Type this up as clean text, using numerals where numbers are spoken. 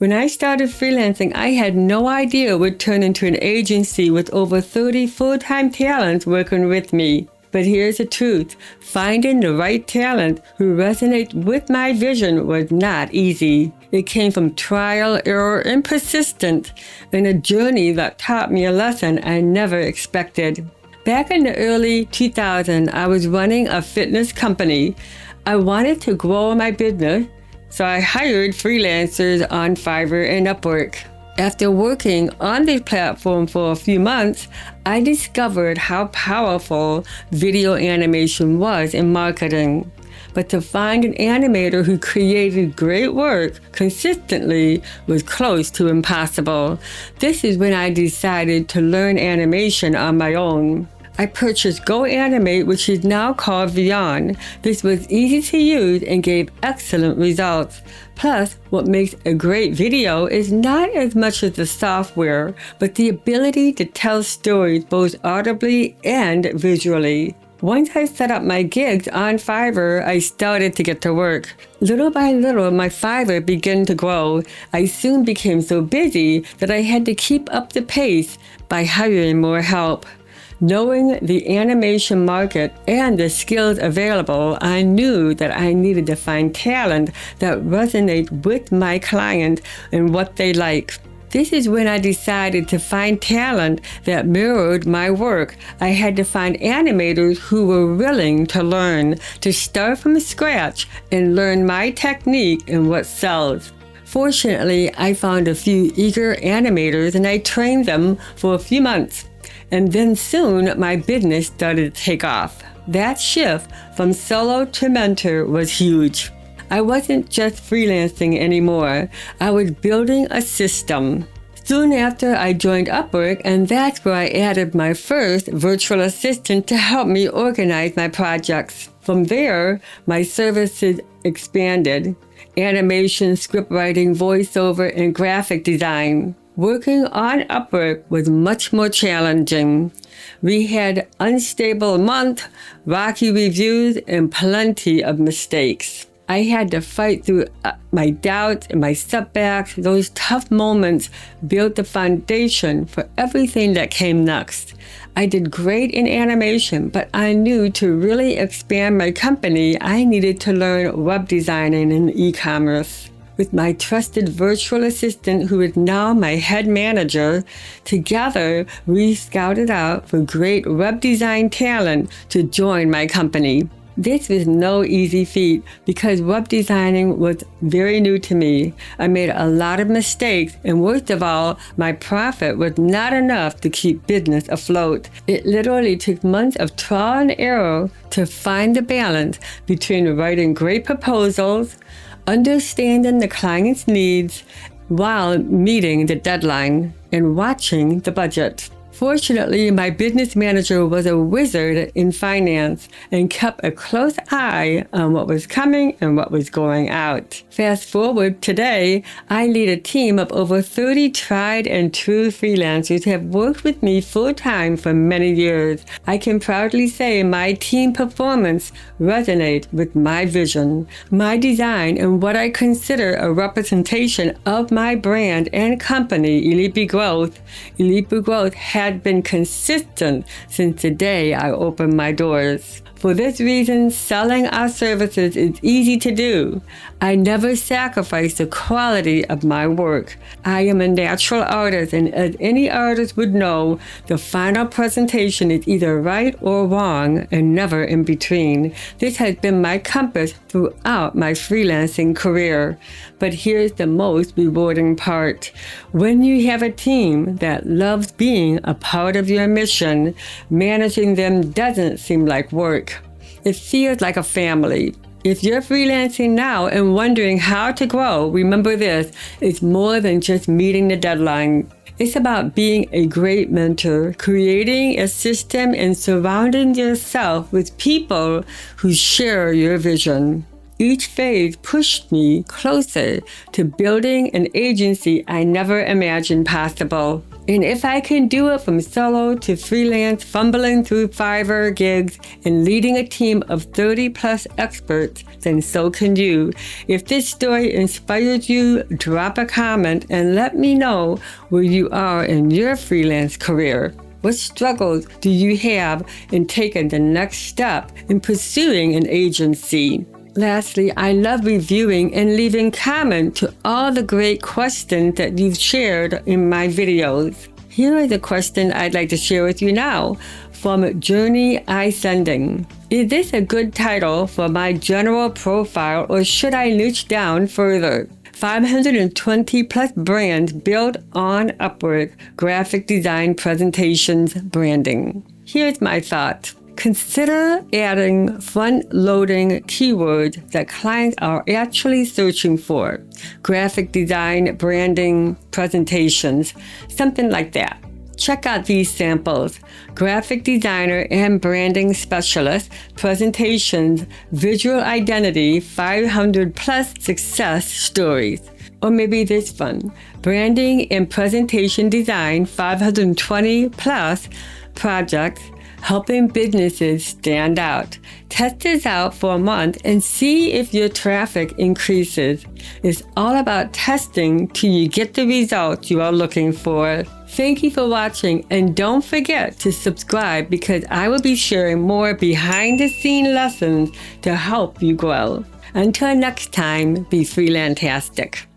When I started freelancing, I had no idea it would turn into an agency with over 30 full-time talents working with me. But here's the truth. Finding the right talent who resonates with my vision was not easy. It came from trial, error, and persistence, and a journey that taught me a lesson I never expected. Back in the early 2000s, I was running a fitness company. I wanted to grow my business, so I hired freelancers on Fiverr and Upwork. After working on this platform for a few months, I discovered how powerful video animation was in marketing. But to find an animator who created great work consistently was close to impossible. This is when I decided to learn animation on my own. I purchased Go Animate, which is now called Beyond. This was easy to use and gave excellent results. Plus, what makes a great video is not as much as the software, but the ability to tell stories both audibly and visually. Once I set up my gigs on Fiverr, I started to get to work. Little by little, my Fiverr began to grow. I soon became so busy that I had to keep up the pace by hiring more help. Knowing the animation market and the skills available, I knew that I needed to find talent that resonates with my client and what they like. This is when I decided to find talent that mirrored my work. I had to find animators who were willing to learn, to start from scratch and learn my technique and what sells. Fortunately, I found a few eager animators and I trained them for a few months. And then soon my business started to take off. That shift from solo to mentor was huge. I wasn't just freelancing anymore. I was building a system. Soon after, I joined Upwork, and that's where I added my first virtual assistant to help me organize my projects. From there, my services expanded: animation, script writing, voiceover, and graphic design. Working on Upwork was much more challenging. We had unstable months, rocky reviews, and plenty of mistakes. I had to fight through my doubts and my setbacks. Those tough moments built the foundation for everything that came next. I did great in animation, but I knew to really expand my company, I needed to learn web designing and e-commerce. With my trusted virtual assistant, who is now my head manager, together we scouted out for great web design talent to join my company. This was no easy feat because web designing was very new to me. I made a lot of mistakes, and worst of all, my profit was not enough to keep business afloat. It literally took months of trial and error to find the balance between writing great proposals, understanding the client's needs while meeting the deadline, and watching the budget. Fortunately, my business manager was a wizard in finance and kept a close eye on what was coming and what was going out. Fast forward today, I lead a team of over 30 tried and true freelancers who have worked with me full-time for many years. I can proudly say my team performance resonates with my vision, my design, and what I consider a representation of my brand and company, ELITEBGROWTH. ELITEBGROWTH has been consistent since the day I opened my doors. For this reason, selling our services is easy to do. I never sacrifice the quality of my work. I am a natural artist, and as any artist would know, the final presentation is either right or wrong and never in between. This has been my compass throughout my freelancing career. But here's the most rewarding part. When you have a team that loves being a part of your mission, managing them doesn't seem like work. It feels like a family. If you're freelancing now and wondering how to grow, remember this: it's more than just meeting the deadline. It's about being a great mentor, creating a system, and surrounding yourself with people who share your vision. Each phase pushed me closer to building an agency I never imagined possible. And if I can do it from solo to freelance, fumbling through Fiverr gigs and leading a team of 30 plus experts, then so can you. If this story inspires you, drop a comment and let me know where you are in your freelance career. What struggles do you have in taking the next step in pursuing an agency? Lastly, I love reviewing and leaving comments to all the great questions that you've shared in my videos. Here is a question I'd like to share with you now from Journey Sending. Is this a good title for my general profile or should I niche down further? 520 plus brands built on Upwork, graphic design, presentations, branding. Here's my thought. Consider adding front-loading keywords that clients are actually searching for. Graphic design, branding, presentations, something like that. Check out these samples. Graphic designer and branding specialist, presentations, visual identity, 500 plus success stories. Or maybe this one, branding and presentation design, 520 plus projects, helping businesses stand out. Test this out for a month and see if your traffic increases. It's all about testing till you get the results you are looking for. Thank you for watching and don't forget to subscribe because I will be sharing more behind the scenes lessons to help you grow. Until next time, be freelantastic.